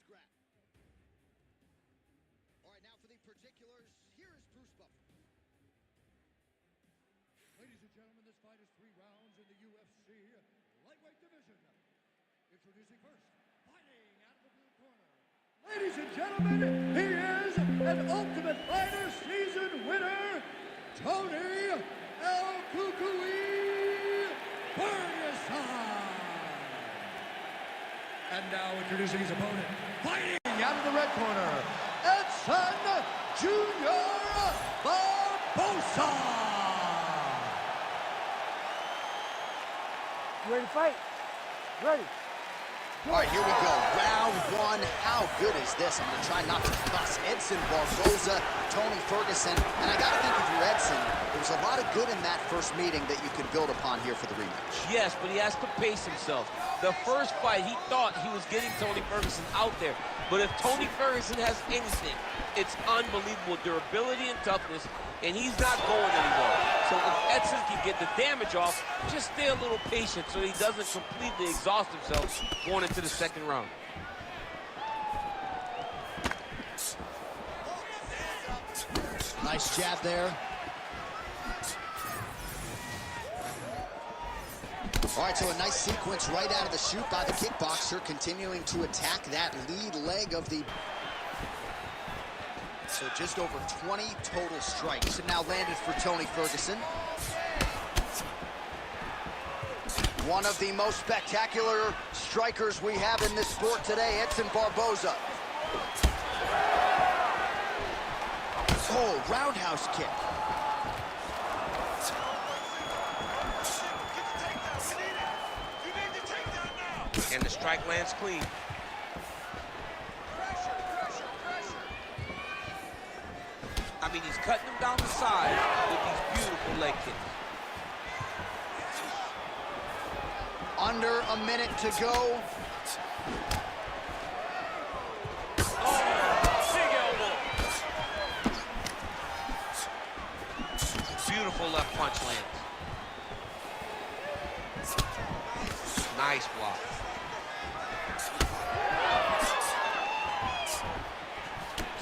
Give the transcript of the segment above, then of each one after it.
scrap. All right, now for the particulars, here is Bruce Buffer. Ladies and gentlemen, this fight is 3 rounds in the UFC lightweight division. Introducing first, fighting out of the blue corner. Ladies and gentlemen, he is an Ultimate Fighter season winner, Tony El Cucuy Ferguson. And now introducing his opponent, fighting out of the red corner, Edson Jr. Barboza. You ready to fight? Ready. All right, here we go. Round 1. How good is this? I'm going to try not to fuss. Edson Barboza, Tony Ferguson. And I got to think if you're Edson, there was a lot of good in that first meeting that you could build upon here for the rematch. Yes, but he has to pace himself. The first fight, he thought he was getting Tony Ferguson out there. But if Tony Ferguson has anything, it's unbelievable durability and toughness, and he's not going anywhere. So if Edson can get the damage off, just stay a little patient so he doesn't completely exhaust himself going into the second round. Nice jab there. All right, so a nice sequence right out of the chute by the kickboxer, continuing to attack that lead leg of the... So just over 20 total strikes have now landed for Tony Ferguson. One of the most spectacular strikers we have in this sport today, Edson Barboza. Oh, roundhouse kick. And the strike lands clean. I mean, he's cutting him down the side with these beautiful leg kicks. Under a minute to go. Oh, big elbow. Beautiful left punch lands. Nice block.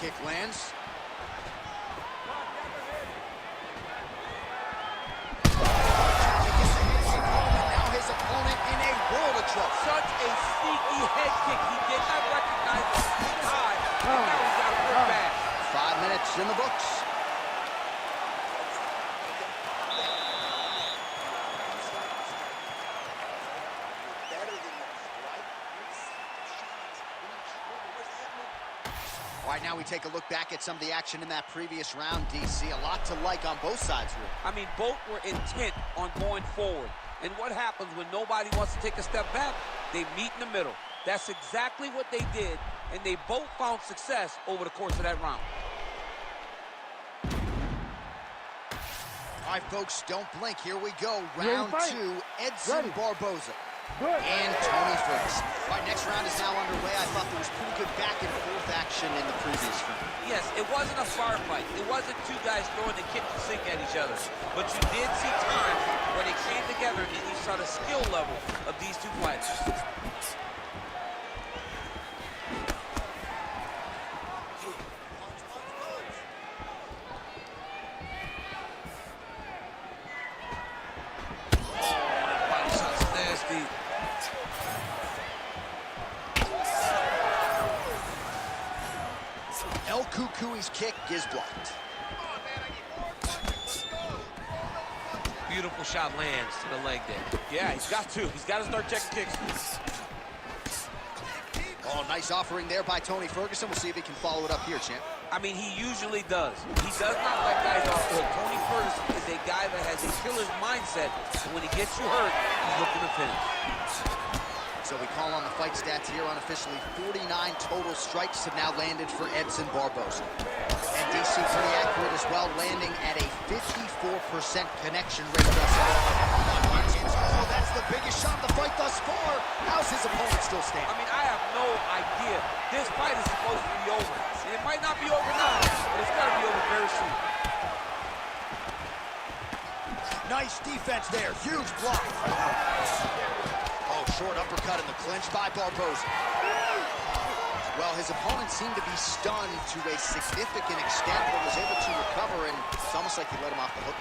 Kick lands. Now his opponent in a world of trouble. Such a sneaky head kick. He did not recognize it high. And now he's got to work back. 5 minutes in the books. All right, now we take a look back at some of the action in that previous round, DC. A lot to like on both sides, really. I mean, both were intent on going forward. And what happens when nobody wants to take a step back? They meet in the middle. That's exactly what they did, and they both found success over the course of that round. All right, folks, don't blink. Here we go. Round 2, Edson Barboza and Tony Ferguson. All right, next round is now underway. I thought there was pretty good back-and-forth action in the previous round. Yes, it wasn't a firefight. It wasn't two guys throwing the kick to sink at each other. But you did see times where they came together and you saw the skill level of these two fighters. El Cucuy's kick is blocked. Beautiful shot lands to the leg there. Yeah, he's got to. He's got to start checking kicks. Oh, nice offering there by Tony Ferguson. We'll see if he can follow it up here, champ. I mean, he usually does. He does not let guys off the hook. Tony Ferguson is a guy that has a killer's mindset. And when he gets you hurt, he's looking to finish. So we call on the fight stats here unofficially. 49 total strikes have now landed for Edson Barboza. And DC pretty accurate as well, landing at a 54% connection rate thus far. Oh, that's the biggest shot of the fight thus far. How's his opponent still standing? I mean, I have no idea. This fight is supposed to be over. And it might not be over now, but it's got to be over very soon. Nice defense there. Huge block. Oh, short uppercut in the clinch by Barboza. Well, his opponent seemed to be stunned to a significant extent, but was able to recover, and it's almost like he let him off the hook.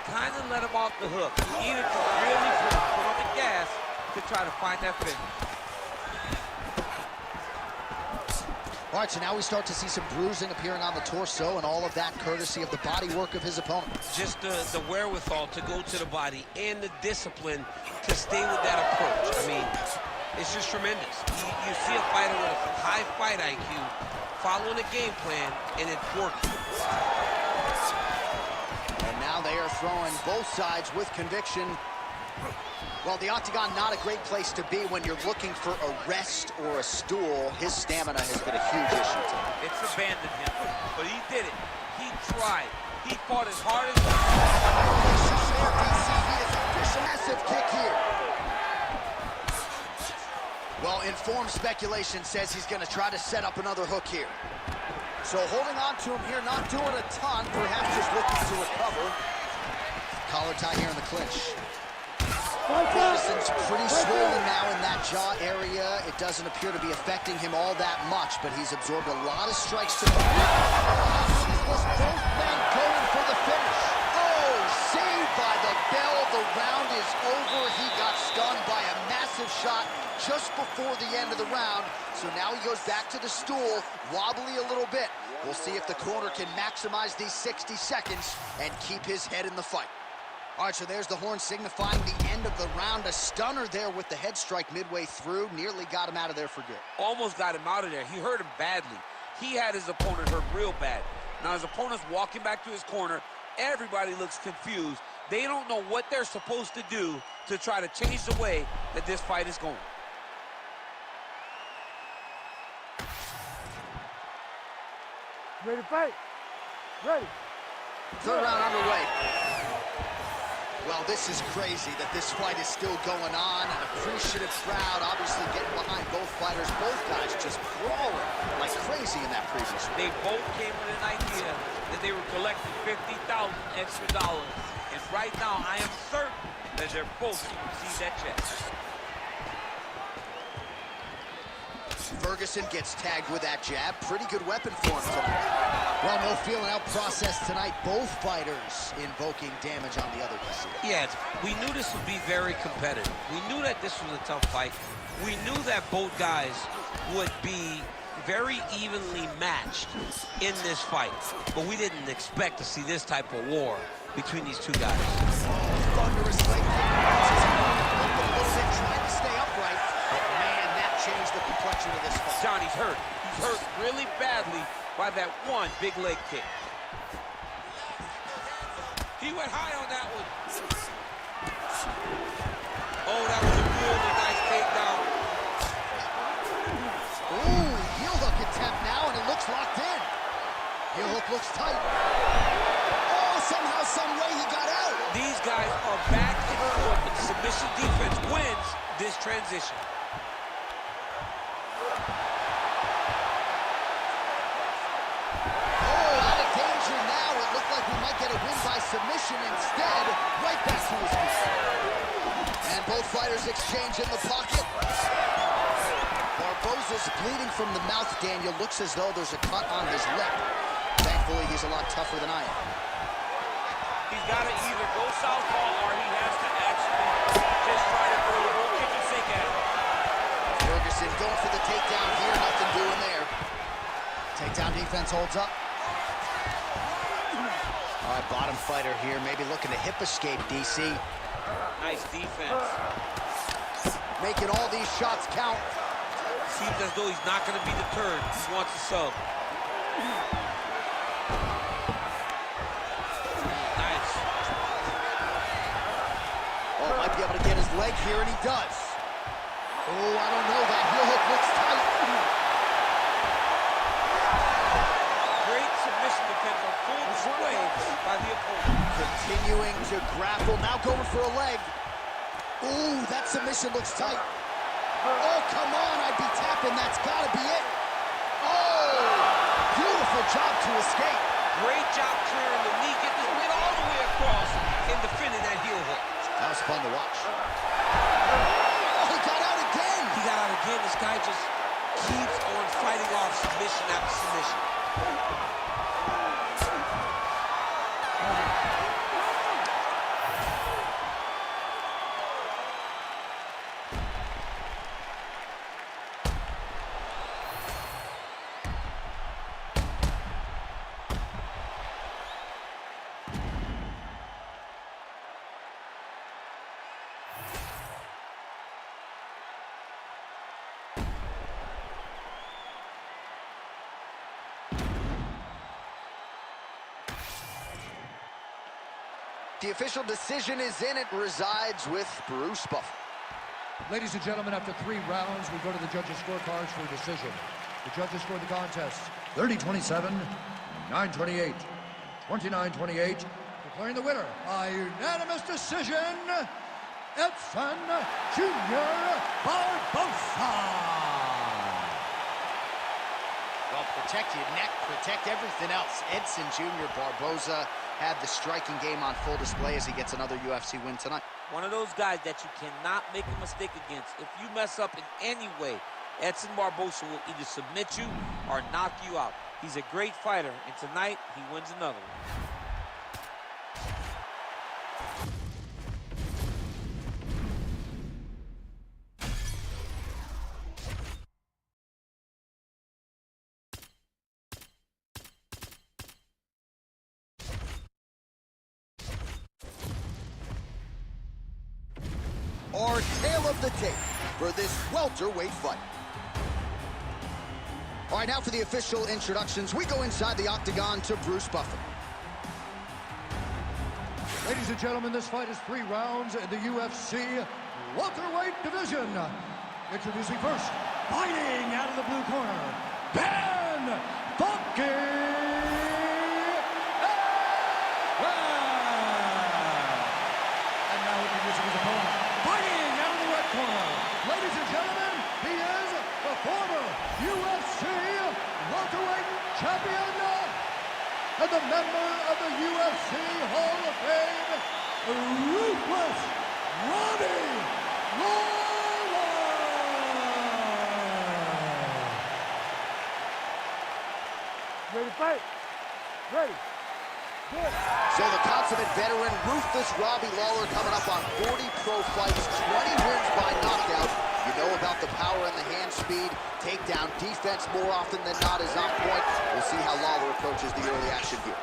Kind of let him off the hook. He needed to really put his foot on the gas to try to find that finish. All right, so now we start to see some bruising appearing on the torso, and all of that courtesy of the body work of his opponent. Just the wherewithal to go to the body and the discipline to stay with that approach. I mean, it's just tremendous. You see a fighter with a high fight IQ following a game plan, and it's working. And now they are throwing both sides with conviction. Well, the octagon, not a great place to be when you're looking for a rest or a stool. His stamina has been a huge issue tonight. It's abandoned him, but he did it. He tried. He fought as hard as he could. Massive kick here. Well, informed speculation says he's going to try to set up another hook here. So holding on to him here, not doing a ton, perhaps just looking to recover. Collar tie here in the clinch. Ferguson's pretty swollen now in that jaw area. It doesn't appear to be affecting him all that much, but he's absorbed a lot of strikes to the both men going for the finish. Oh, saved by the bell. The round is over. He got stunned by a massive shot just before the end of the round. So now he goes back to the stool, wobbly a little bit. We'll see if the corner can maximize these 60 seconds and keep his head in the fight. All right, so there's the horn signifying the end of the round. A stunner there with the head strike midway through. Nearly got him out of there for good. almost got him out of there. He hurt him badly. He had his opponent hurt real bad. Now his opponent's walking back to his corner. Everybody looks confused. They don't know what they're supposed to do to try to change the way that this fight is going. Ready to fight? Ready. Third round underway. Well, this is crazy that this fight is still going on. An appreciative crowd, obviously getting behind both fighters. Both guys just brawling like crazy in that previous one. They both came with an idea that they were collecting $50,000 extra dollars. And right now, I am certain that they're both going to receive that check. Ferguson gets tagged with that jab. Pretty good weapon for him tonight. Well, no feeling out process tonight. Both fighters invoking damage on the other side. Yes, we knew this would be very competitive. We knew that this was a tough fight. We knew that both guys would be very evenly matched in this fight. But we didn't expect to see this type of war between these two guys. Thunderous leg kick. A little bit trying to stay upright. But man, that changed the complexion of this fight. Johnny's hurt. He's hurt really badly by that one big leg kick. He went high on that one. Oh, that was a really nice takedown. Ooh, heel hook attempt now, and it looks locked in. Heel hook looks tight. Oh, somehow, some way he got out. These guys are back and forth, and submission defense wins this transition. Submission instead, right back to his feet. And both fighters exchange in the pocket. Barboza's bleeding from the mouth, Daniel. Looks as though there's a cut on his lip. Thankfully, he's a lot tougher than I am. He's got to either go southpaw or he has to actually just try to throw the whole kitchen sink at him. Ferguson going for the takedown here. Nothing doing there. Takedown defense holds up. All right, bottom fighter here, maybe looking to hip escape, DC. Nice defense. Making all these shots count. Seems as though he's not going to be deterred. He wants to sub. Nice. Oh, might be able to get his leg here, and he does. Oh, I don't know. That heel hook looks tight. Great submission defense on full display by the opponent. Continuing to grapple, now going for a leg. Ooh, that submission looks tight. Oh, come on, I'd be tapping. That's got to be it. Oh, beautiful job to escape. Great job clearing the knee, getting his weight all the way across and defending that heel hook. That was fun to watch. Oh, he got out again. He got out again. This guy just keeps on fighting fighting off submission after submission. The official decision is in. It resides with Bruce Buffer. Ladies and gentlemen, after 3 rounds, we go to the judges' scorecards for a decision. The judges scored the contest 30-27, 9-28, 29-28, declaring the winner by unanimous decision, Edson Jr. Barboza. Well, protect your neck, protect everything else. Edson Jr. Barboza had the striking game on full display as he gets another UFC win tonight. One of those guys that you cannot make a mistake against. If you mess up in any way, Edson Barboza will either submit you or knock you out. He's a great fighter, and tonight he wins another one. Our tale of the tape for this welterweight fight. All right, now for the official introductions, we go inside the octagon to Bruce Buffer. Ladies and gentlemen, this fight is 3 rounds in the UFC welterweight division. Introducing first, fighting out of the blue corner, Ben Funky. And now introducing his opponent, fighting out of the red corner. Ladies and gentlemen, he is the former UFC welterweight champion and the member of the UFC Hall of Fame, Ruthless Robbie Lawler. Ready to fight? Ready. Good. So the consummate veteran, Ruthless Robbie Lawler, coming up on 40 pro fights, 20 wins by knockout. You know about the power and the hand speed. Takedown defense more often than not is on point. We'll see how Lawler approaches the early action here.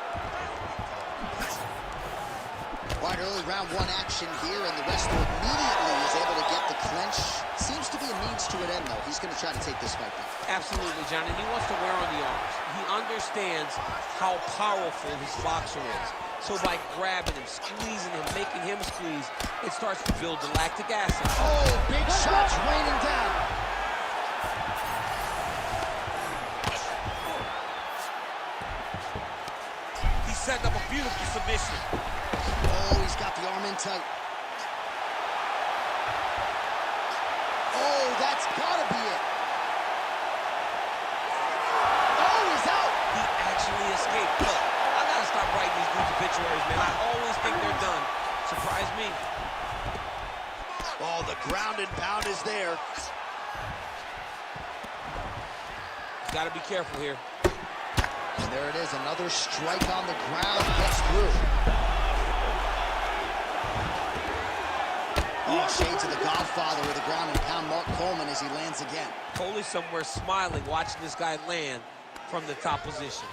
All right, early round 1 action here, and the wrestler immediately is able to get the clinch. Seems to be a means to an end, though. He's going to try to take this fight back. Absolutely, John, and he wants to wear on the arms. He understands how powerful his boxer is. So by grabbing him, squeezing him, making him squeeze, it starts to build the lactic acid. Oh, big shots raining down. He's setting up a beautiful submission. Oh, he's got the arm in tight. Oh, that's gotta be it. Oh, he's out. He actually escaped. Look, I gotta stop writing these dudes obituaries, man. I always think they're done. Surprise me. Oh, the ground and pound is there. Gotta be careful here. And there it is, another strike on the ground, gets through. Oh, shades of the Godfather with the ground and pound, Mark Coleman, as he lands again. Coley somewhere smiling, watching this guy land from the top position.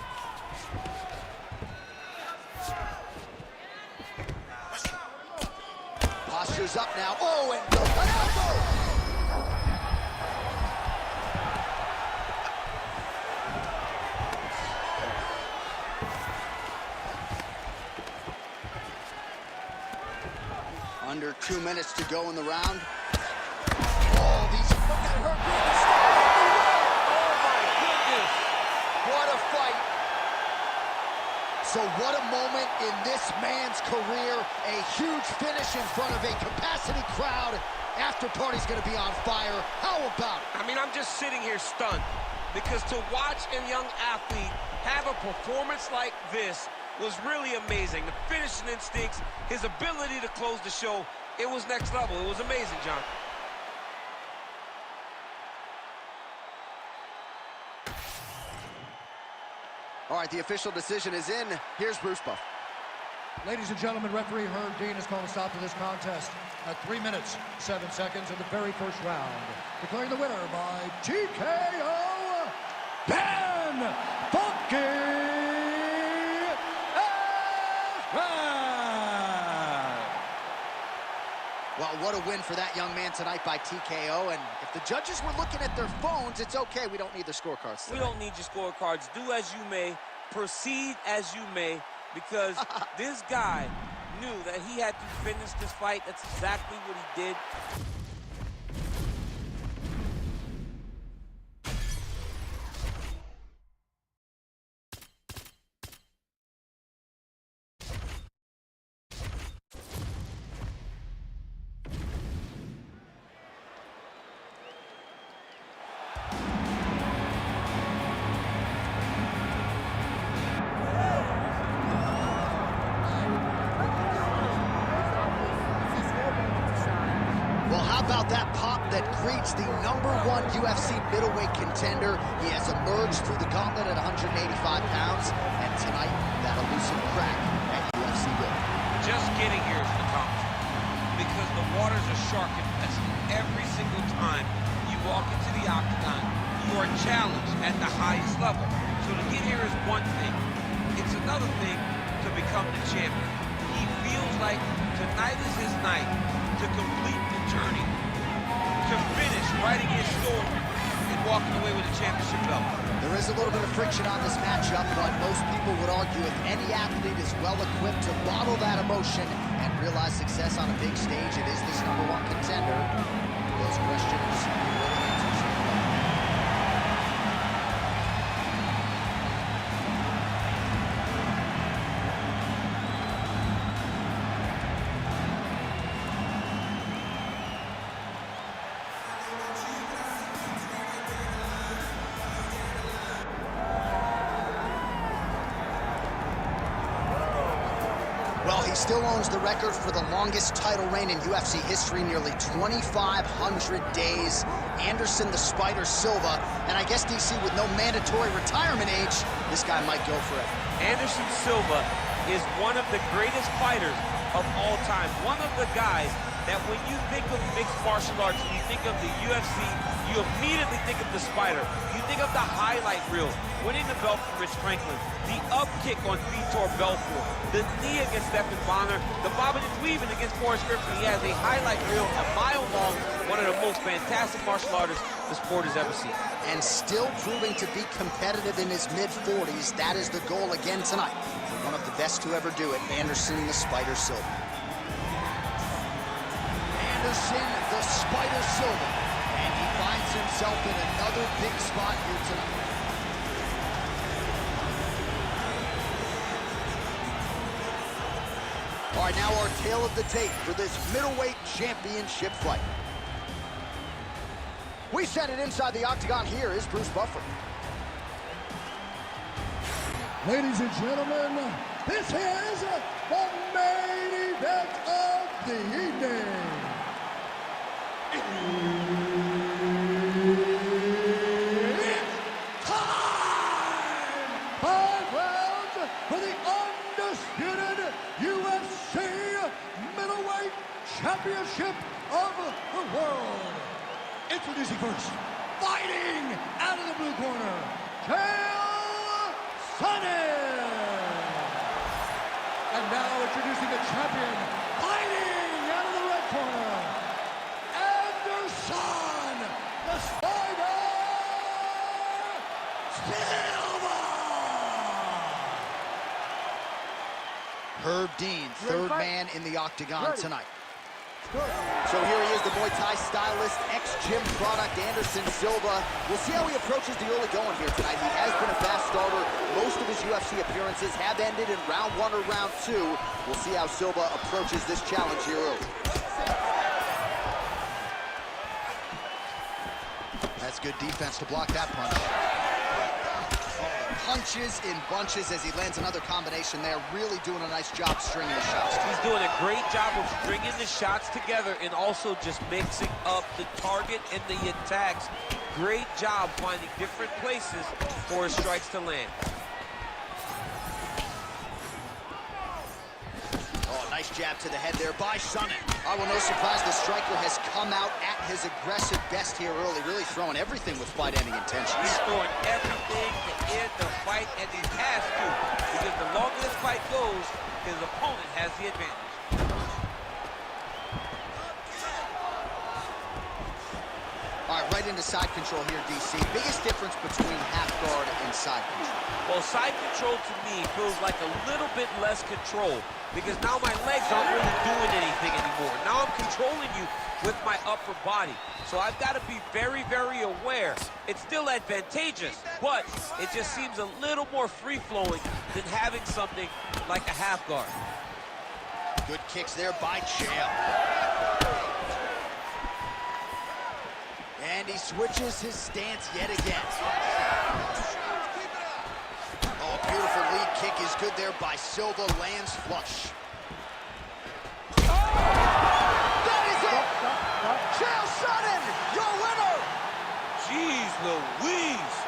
Posture's up now. Oh, and an elbow! Under 2 minutes to go in the round. Oh, these fucking hurt. Oh my goodness! What a fight. So what a moment in this man's career. A huge finish in front of a capacity crowd. After party's gonna be on fire. How about it? I mean, I'm just sitting here stunned because to watch a young athlete have a performance like this was really amazing. The finishing instincts, his ability to close the show, it was next level. It was amazing, John. All right, the official decision is in. Here's Bruce Buff. Ladies and gentlemen, referee Herb Dean has called a stop to this contest at 3 minutes, 7 seconds in the very first round. Declaring the winner by TKO, Ben Funky Askren! Well, what a win for that young man tonight by TKO. And if the judges were looking at their phones, it's okay. We don't need the scorecards tonight. We don't need your scorecards. Do as you may, proceed as you may, because this guy knew that he had to finish this fight. That's exactly what he did. About that pop that greets the #1 UFC middleweight contender. He has emerged through the gauntlet at 185 pounds, and tonight, that elusive crack at UFC will. Just getting here is an accomplishment, because the waters are shark infested. Every single time you walk into the octagon, you are challenged at the highest level. So to get here is one thing. It's another thing to become the champion. He feels like tonight is his night to complete the journey, to finish writing his story and walking away with a championship belt. There is a little bit of friction on this matchup, but most people would argue if any athlete is well equipped to bottle that emotion and realize success on a big stage, it is this #1 contender. Those questions will answer. Well, he still owns the record for the longest title reign in UFC history, nearly 2,500 days. Anderson the Spider Silva, and I guess DC with no mandatory retirement age, this guy might go for it. Anderson Silva is one of the greatest fighters of all time. One of the guys that when you think of mixed martial arts, when you think of the UFC, you immediately think of the Spider. You think of the highlight reel, winning the belt from Rich Franklin, the up kick on Vitor Belfort, the knee against Stephen Bonner, the bobbing and weaving against Forrest Griffin. He has a highlight reel a mile long, one of the most fantastic martial artists the sport has ever seen. And still proving to be competitive in his mid-40s. That is the goal again tonight. One of the best to ever do it, Anderson the Spider Silva. Anderson the Spider Silva. And he finds himself in another big spot here tonight. All right, now our tale of the tape for this middleweight championship fight. We send it inside the octagon. Here is Bruce Buffer. Ladies and gentlemen, this is the main event of the evening. It's time! 5 rounds for the undisputed UFC middleweight championship of the world. Introducing first, fighting out of the blue corner, Sonnen! And now introducing the champion, fighting out of the red corner, Anderson, the Spider Silva! Herb Dean, third man in the octagon tonight. Good. So here he is, the Muay Thai stylist, ex-gym product, Anderson Silva. We'll see how he approaches the early going here tonight. He has been a fast starter. Most of his UFC appearances have ended in round 1 or round 2. We'll see how Silva approaches this challenge here early. That's good defense to block that punch. Punches in bunches as he lands another combination there. Really doing a nice job stringing the shots. He's doing a great job of stringing the shots together and also just mixing up the target and the attacks. Great job finding different places for his strikes to land. nice jab to the head there by Sonnen. Oh, well, no surprise, the striker has come out at his aggressive best here early, really throwing everything with fight-ending intentions. He's throwing everything to end the fight, and he has to, because the longer this fight goes, his opponent has the advantage. All right, right into side control here, DC. Biggest difference between half guard and side control. Well, side control to me feels like a little bit less control, because now my legs aren't really doing anything anymore. Now I'm controlling you with my upper body. So I've got to be very, very aware. It's still advantageous, but it just seems a little more free-flowing than having something like a half guard. Good kicks there by Chael. And he switches his stance yet again. Oh, beautiful lead kick is good there by Silva, lands flush. That is it! Chael Sonnen, your winner! Jeez Louise!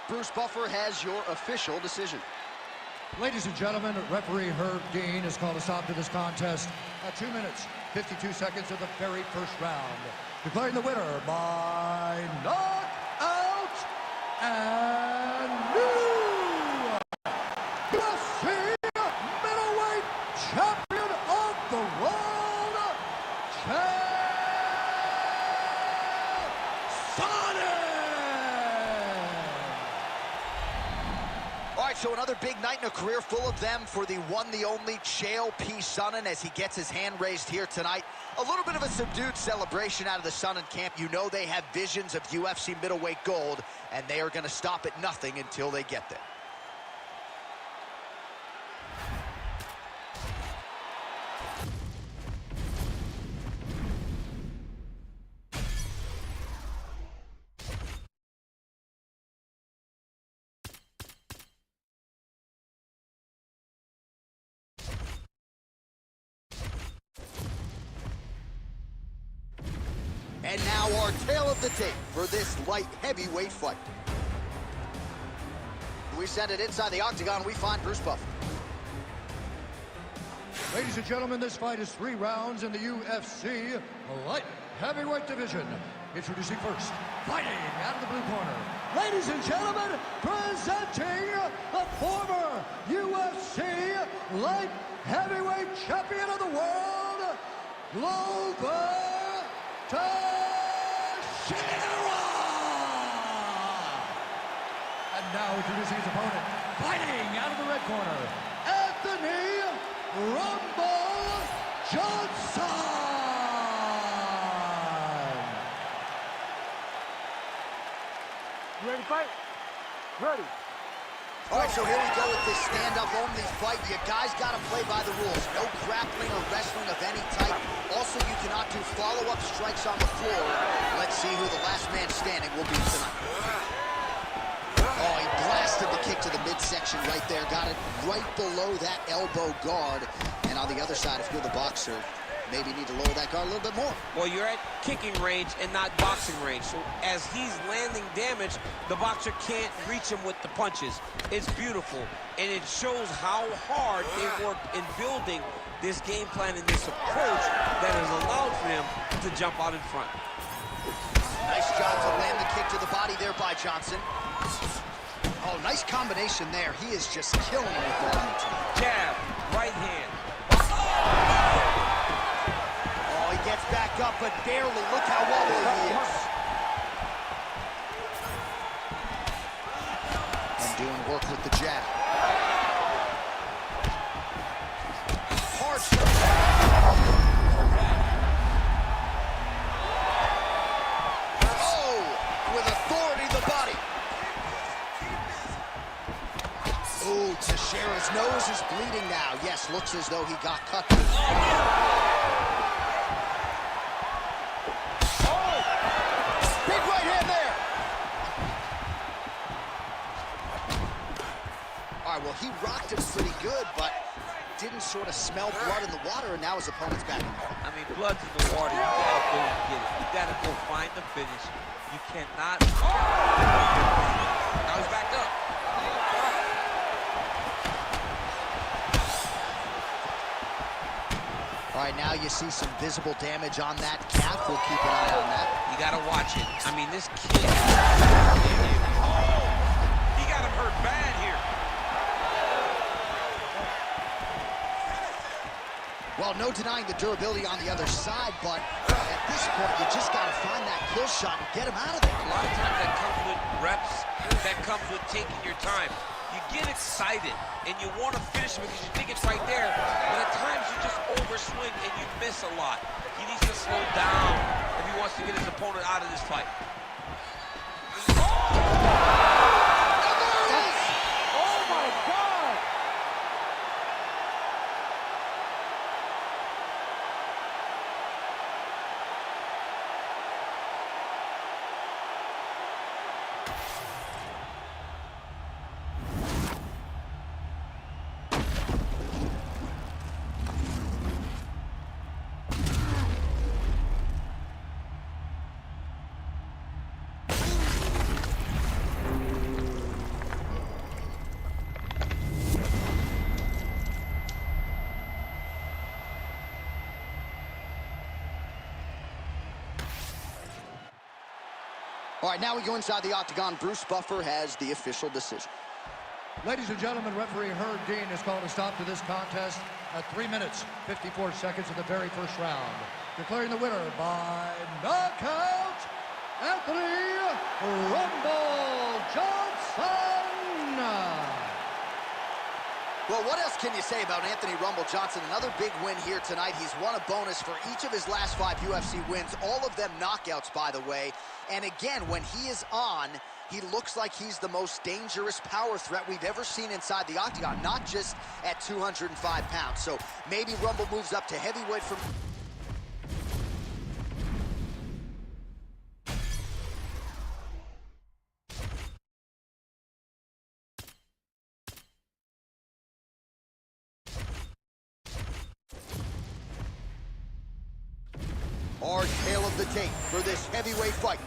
Bruce Buffer has your official decision. Ladies and gentlemen, referee Herb Dean has called a stop to this contest at 2 minutes, 52 seconds of the very first round. Declaring the winner by knockout and new UFC middleweight champion of the world, Chael Sonnen! All right, so another big night in a career full of them for the one, the only Chael P. Sonnen as he gets his hand raised here tonight. A little bit of a subdued celebration out of the Sonnen camp. You know they have visions of UFC middleweight gold, and they are going to stop at nothing until they get there. And now our tale of the tape for this light heavyweight fight. We send it inside the octagon. We find Bruce Buffer. Ladies and gentlemen, this fight is 3 rounds in the UFC light heavyweight division. Introducing first, fighting out of the blue corner. Ladies and gentlemen, presenting the former UFC light heavyweight champion of the world, Teixeira! And now introducing his opponent, fighting out of the red corner, Anthony Rumble Johnson! You ready to fight? Ready. All right, so here we go with this stand-up only fight. You guys got to play by the rules. No grappling or wrestling of any type. Also, you cannot do follow-up strikes on the floor. Let's see who the last man standing will be tonight. Oh, he blasted the kick to the midsection right there. Got it right below that elbow guard. And on the other side, if you're the boxer, maybe need to lower that guard a little bit more. Well, you're at kicking range and not boxing range. So as he's landing damage, the boxer can't reach him with the punches. It's beautiful. And it shows how hard they worked in building this game plan and this approach that has allowed for him to jump out in front. Nice job to land the kick to the body there by Johnson. Oh, nice combination there. He is just killing him with the movement. Jab, right hand. Gets back up, but barely. Look how wobbly he is. And doing work with the jab. Hard shot. Oh, with authority to the body. Ooh, Teixeira's nose is bleeding now. Yes, looks as though he got cut. Big right hand there. All right, well, he rocked him pretty good, but didn't sort of smell blood in the water, and now his opponent's back. I mean, blood's in the water. You gotta go and get it. You gotta go find the finish. You cannot. Now he's back up. All right, now you see some visible damage on that calf. We'll keep an eye on that. You gotta watch it. I mean, this kid. He got him hurt bad here. Well, no denying the durability on the other side, but at this point, you just got to find that kill shot and get him out of there. A lot of times that comes with reps, that comes with taking your time. You get excited, and you want to finish it because you think it's right there, but at times you just overswing and you miss a lot. He needs to slow down if he wants to get his opponent out of this fight. All right, now we go inside the octagon. Bruce Buffer has the official decision. Ladies and gentlemen, referee Herb Dean has called a stop to this contest at 3 minutes, 54 seconds of the very first round. Declaring the winner by knockout, Anthony Rumble Johnson. Well, what else can you say about Anthony Rumble Johnson? Another big win here tonight. He's won a bonus for each of his last 5 UFC wins, all of them knockouts, by the way. And again, when he is on, he looks like he's the most dangerous power threat we've ever seen inside the octagon, not just at 205 pounds. So maybe Rumble moves up to heavyweight from... Our tale of the tape for this heavyweight fight.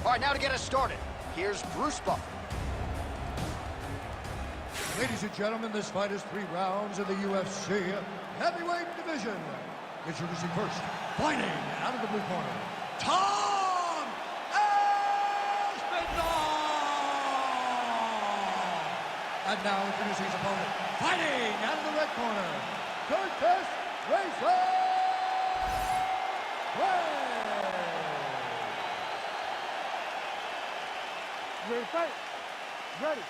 All right, now to get us started, here's Bruce Buffer. Ladies and gentlemen, this fight is 3 rounds in the UFC heavyweight division. Introducing first, fighting out of the blue corner, Tom Aspinall! And now introducing his opponent, fighting out of the red corner, Curtis Racer! Ready to fight? Ready.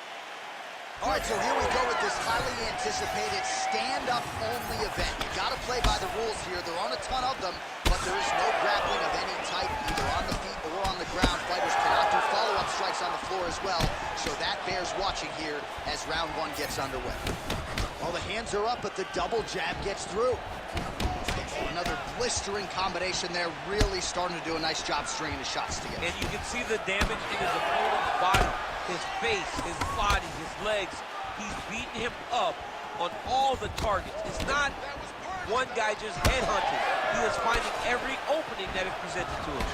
All right, so here we go with this highly anticipated stand-up-only event. You got to play by the rules here. There aren't a ton of them, but there is no grappling of any type, either on the feet or on the ground. Fighters cannot do follow-up strikes on the floor as well, so that bears watching here as round 1 gets underway. Well, the hands are up, but the double jab gets through. Another blistering combination there, really starting to do a nice job stringing the shots together. And you can see the damage in his opponent's body, his face, his body, his legs. He's beating him up on all the targets. It's not one guy just headhunting. He is finding every opening that is presented to him.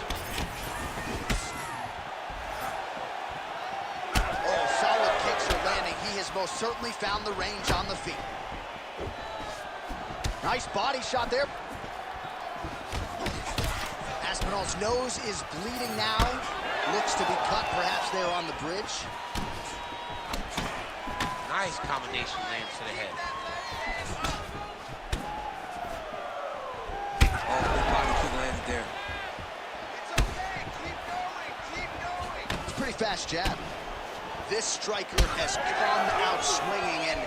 Oh, solid kicks are landing. He has most certainly found the range on the feet. Nice body shot there. Aspinall's nose is bleeding now. Looks to be cut, perhaps there on the bridge. Nice combination lands to the head. Oh, good body kick landed there. It's okay, keep going, keep going. It's a pretty fast jab. This striker has come out swinging, and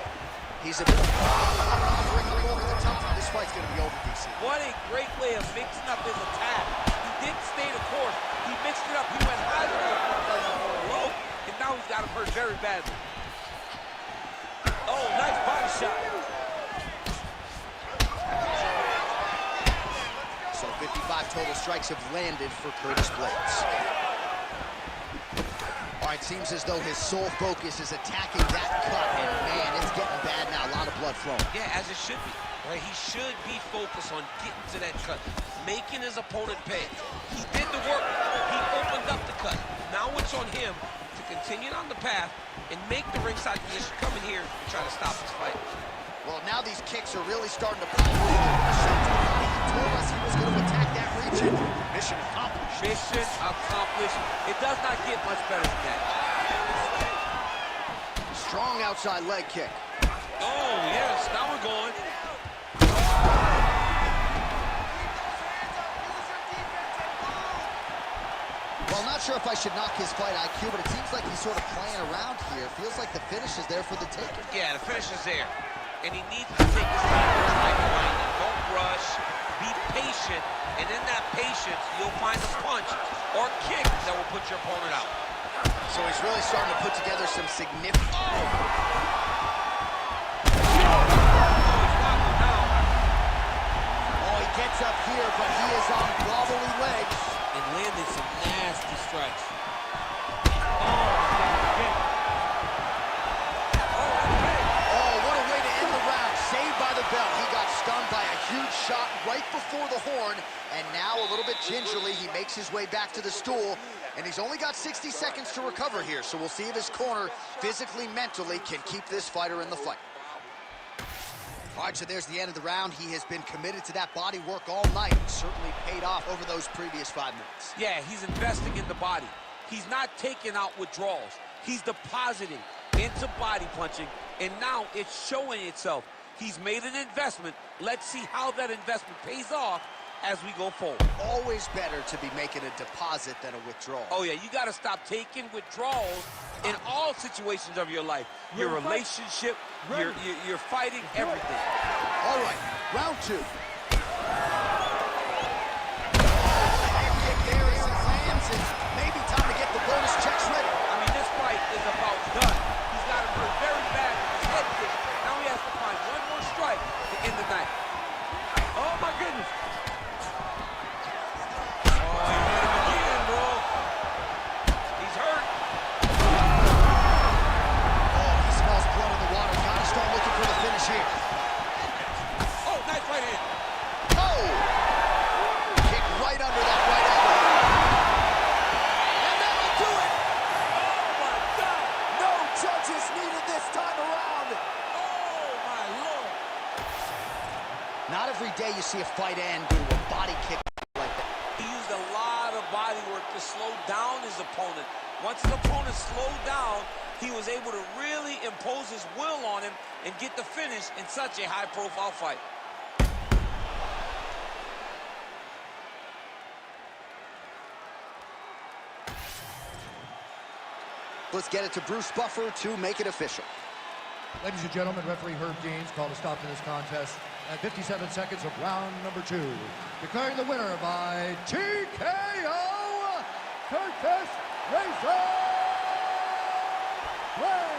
he's a bit hovering over the top. This fight's going to be over, DC. What a great way of mixing up his attack. He didn't stay the course. He mixed it up. He went high, low, and now he's got him hurt very badly. Oh, nice body shot. So 55 total strikes have landed for Curtis Blaydes. All right, seems as though his sole focus is attacking that cut, and man, it's getting bad now. A lot of blood flowing. Yeah, as it should be. Right? He should be focused on getting to that cut, making his opponent pay. He did the work. He opened up the cut. Now it's on him to continue on the path and make the ringside position, come in here and try to stop this fight. Well, now these kicks are really starting to pop. He told us he was going to attack that region. Mission accomplished. Mission accomplished. It does not get much better than that. Strong outside leg kick. Oh, yes. Now we're going. Well, not sure if I should knock his fight IQ, but it seems like he's sort of playing around here. Feels like the finish is there for the taking. Yeah, the finish is there. And he needs to take his time with his fight behind it. Don't rush. Be patient. And in that patience, you'll find a punch or kick that will put your opponent out. So he's really starting to put together some significant... Oh, he gets up here, but he is on wobbly legs. And landed some nasty strikes. Oh, what a way to end the round. Saved by the bell. He got stunned by a huge shot right before the horn. And now, a little bit gingerly, he makes his way back to the stool. And he's only got 60 seconds to recover here. So we'll see if his corner, physically, mentally, can keep this fighter in the fight. All right, so there's the end of the round. He has been committed to that body work all night. Certainly paid off over those previous 5 minutes. Yeah, he's investing in the body. He's not taking out withdrawals. He's depositing into body punching, and now it's showing itself. He's made an investment. Let's see how that investment pays off as we go forward. Always better to be making a deposit than a withdrawal. Oh, yeah, you got to stop taking withdrawals in all situations of your life. Your relationship, your fighting, everything. All right, round 2. Maybe time to get the bonus checks ready. I mean, this fight is about done. He's got him hurt very bad with his head kick. Now he has to find one more strike to end the night. Oh, my goodness. Oh, he hit him again, bro. He's hurt. Oh, he smells blood in the water. Gotta start looking for the finish here. Oh, nice right hand. Oh! Kick right under that right elbow. And that'll do it! Oh, my God. No judges needed this time around. Oh, my Lord. Not every day you see a fight end due to a body kick like that. He used a lot of body work to slow down his opponent. Once his opponent slowed down, he was able to really impose his will on him and get the finish in such a high-profile fight. Let's get it to Bruce Buffer to make it official. Ladies and gentlemen, referee Herb Deans called a stop to this contest at 57 seconds of round number 2. Declaring the winner by TKO, Curtis Razor Blaydes.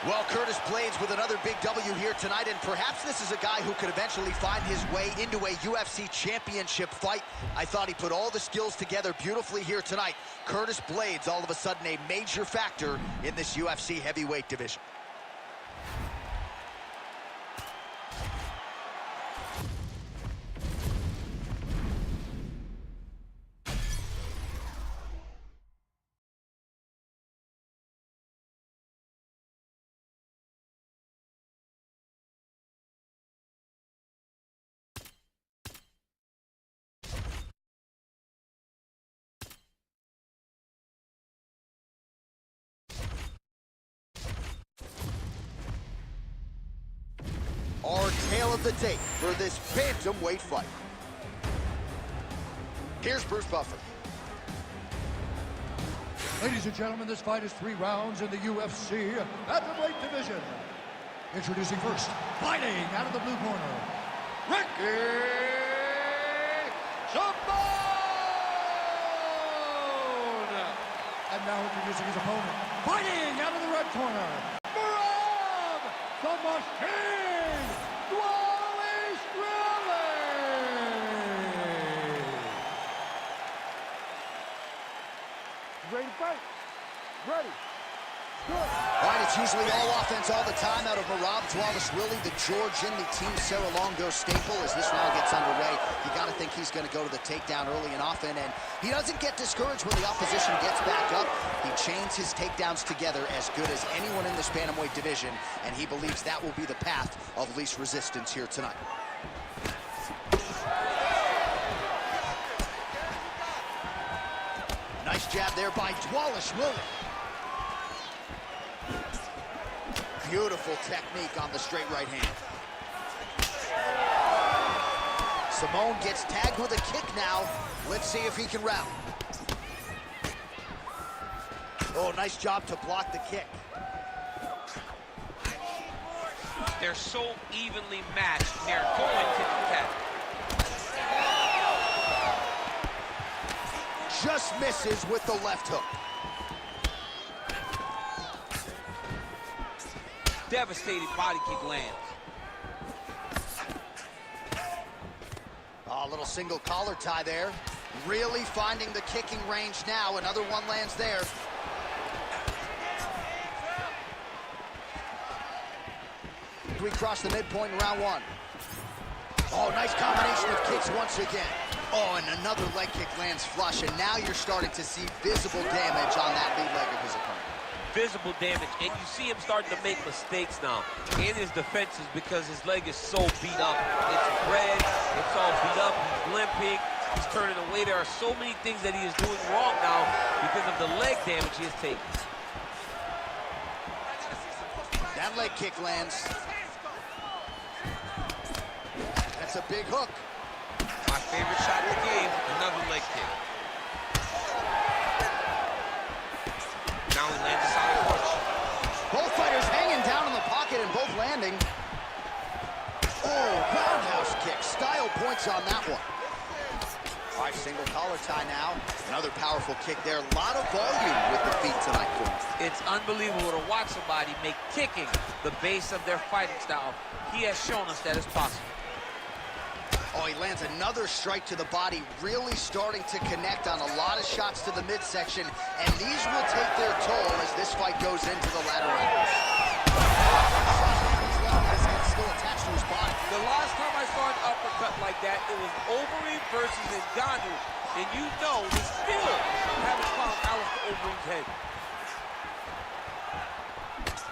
Well, Curtis Blaydes with another big W here tonight, and perhaps this is a guy who could eventually find his way into a UFC championship fight. I thought he put all the skills together beautifully here tonight. Curtis Blaydes, all of a sudden, a major factor in this UFC heavyweight division. Our tale of the tape for this bantamweight fight. Here's Bruce Buffer. Ladies and gentlemen, this fight is 3 rounds in the UFC bantamweight division. Introducing first, fighting out of the blue corner, Ricky Simone! And now introducing his opponent, Fighting out of the red corner, Barboza, the machine, Dvalishvili. Ready to fight? Ready. Good. All right, it's usually all offense all the time out of Dvalishvili, the Georgian, the Team Sarah Longo staple. As this round gets underway, you got to think he's going to go to the takedown early and often, and he doesn't get discouraged when the opposition gets back up. He chains his takedowns together as good as anyone in this bantamweight division, and he believes that will be the path of least resistance here tonight. Nice jab there by Dvalishvili. Beautiful technique on the straight right hand. Simone gets tagged with a kick now. Let's see if he can round. Oh, nice job to block the kick. They're so evenly matched. They're going to the tap. Just misses with the left hook. Devastating body kick lands. Oh, a little single collar tie there. Really finding the kicking range now. Another one lands there. We cross the midpoint in round one. Oh, nice combination of kicks once again. Oh, and another leg kick lands flush, and now you're starting to see visible damage on that lead leg of his opponent. Visible damage, and you see him starting to make mistakes now in his defenses because his leg is so beat up. It's red, it's all beat up, he's limping, he's turning away. There are so many things that he is doing wrong now because of the leg damage he has taken. That leg kick lands. That's a big hook. My favorite shot in the game, another leg kick. Now he lands a solid punch. Both fighters hanging down in the pocket and both landing. Oh, roundhouse kick. Style points on that one. All right, single collar tie now. Another powerful kick there. A lot of volume with the feet tonight for him. It's unbelievable to watch somebody make kicking the base of their fighting style. He has shown us that it's possible. Oh, he lands another strike to the body, really starting to connect on a lot of shots to the midsection, and these will take their toll as this fight goes into the latter rounds. He's left with his head still attached to his body. The last time I saw an uppercut like that, it was Overeem versus Ngannou, and you know we still haven't found Alistair Overeem's head.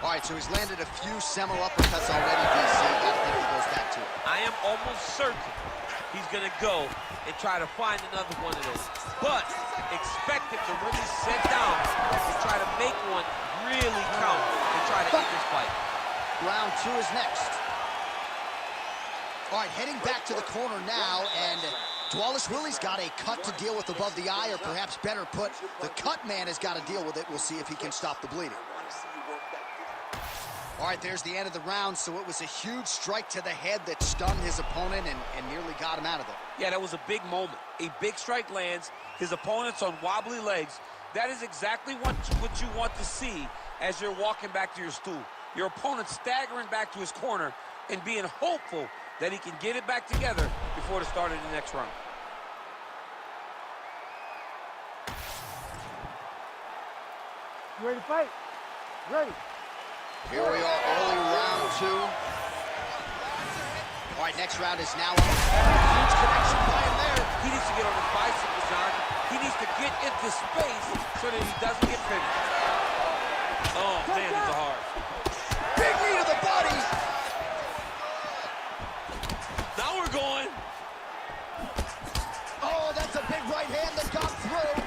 All right, so he's landed a few seminal uppercuts already, DC. Gotta think he goes back to it. I am almost certain he's gonna go and try to find another one of those. But expect him to really sit down and try to make one really count and try to end this fight. Round two is next. All right, heading back to the corner now, and Dvalishvili's got a cut to deal with above the eye, or perhaps better put, the cut man has got to deal with it. We'll see if he can stop the bleeding. All right, there's the end of the round, so it was a huge strike to the head that stunned his opponent and nearly got him out of there. Yeah, that was a big moment. A big strike lands, his opponent's on wobbly legs. That is exactly what you want to see as you're walking back to your stool. Your opponent staggering back to his corner and being hopeful that he can get it back together before the start of the next round. You ready to fight? Ready. Here we are, early round two. All right, next round is now on. Huge connection by him there. He needs to get on his bicycle, John. He needs to get into space so that he doesn't get finished. Oh, man, it's hard. Big knee to the body. Now we're going. Oh, that's a big right hand that got through.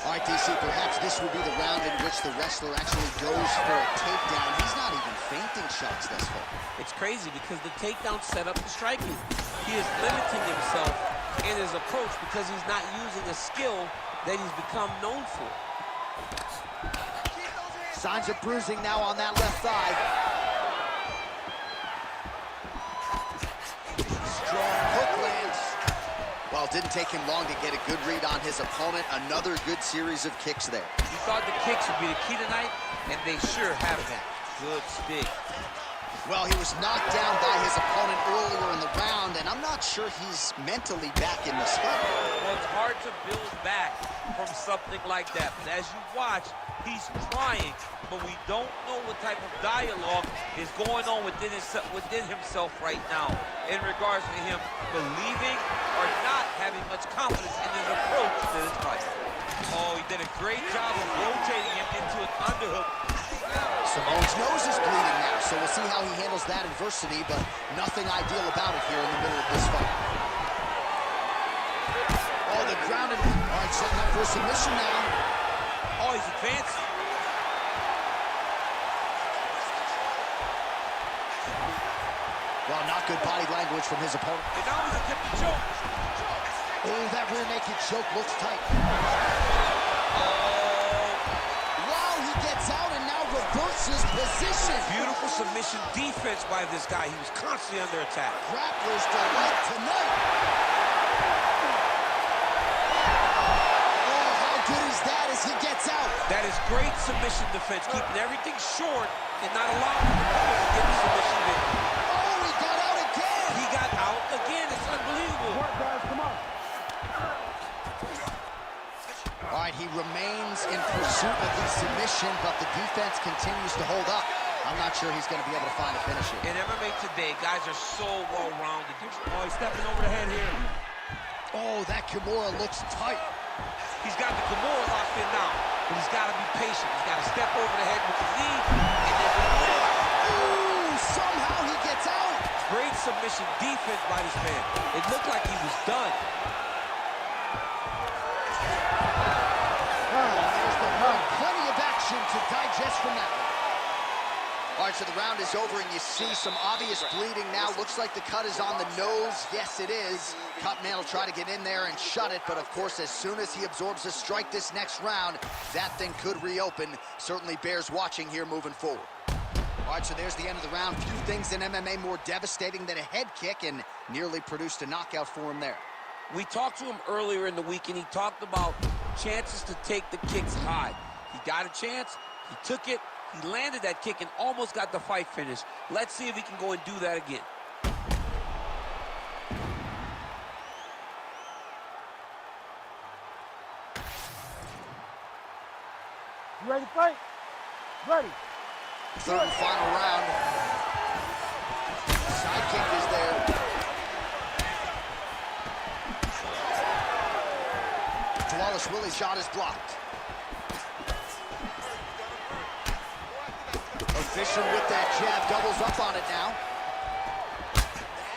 All right, DC, perhaps this will be the round in which the wrestler actually goes for a takedown. He's not even feinting shots thus far. It's crazy because the takedown set up the striking. He is limiting himself in his approach because he's not using a skill that he's become known for. Signs of bruising now on that left thigh. Strong hook lands. Well, it didn't take him long to get a good read on his opponent. Another good series of kicks there. He thought the kicks would be the key tonight, and they sure have been. Good stick. Well, he was knocked down by his opponent earlier in the round, and I'm not sure he's mentally back in this fight. Well, it's hard to build back from something like that. But as you watch, he's trying, but we don't know what type of dialogue is going on within himself right now in regards to him believing or not having much confidence in his approach to this fight. Oh, he did a great job of rotating him into an underhook. Simone's nose is bleeding now, so we'll see how he handles that adversity, but nothing ideal about it here in the middle of this fight. Oh, the grounded. All right, setting up for a submission now. Oh, he's advancing. Well, not good body language from his opponent. And now he's attempting to choke. Oh, that rear naked choke looks tight. Wow, he gets out and now reverses position. Beautiful submission defense by this guy. He was constantly under attack. Grappler's delight tonight. Oh, how good is that as he gets out? That is great submission defense, keeping everything short and not allowing him to get the submission victory. Oh, he got out again. He got out again. It's unbelievable. Work, guys, come on. All right, he remains in pursuit of the submission, but the defense continues to hold up. I'm not sure he's going to be able to find a finish here. In MMA today, guys are so well-rounded. Oh, he's stepping over the head here. Oh, that Kimura looks tight. He's got the Kimura locked in now, but he's got to be patient. He's got to step over the head with the knee, and then Ooh, somehow he gets out. great submission defense by this man. It looked like he was done. Plenty of action to digest from that one. All right, so the round is over, and you see some obvious bleeding now. Looks like the cut is on the nose. Yes, it is. Cutman will try to get in there and shut it, but of course, as soon as he absorbs a strike this next round, that thing could reopen. Certainly bears watching here moving forward. All right, so there's the end of the round. Few things in MMA more devastating than a head kick, and nearly produced a knockout for him there. We talked to him earlier in the week, and he talked about chances to take the kicks high. He got a chance, he took it, he landed that kick and almost got the fight finished. Let's see if he can go and do that again. You ready to fight? Ready. Third and final round. Side kick is there. Dvalishvili's shot is blocked. Efficient with that jab, doubles up on it now.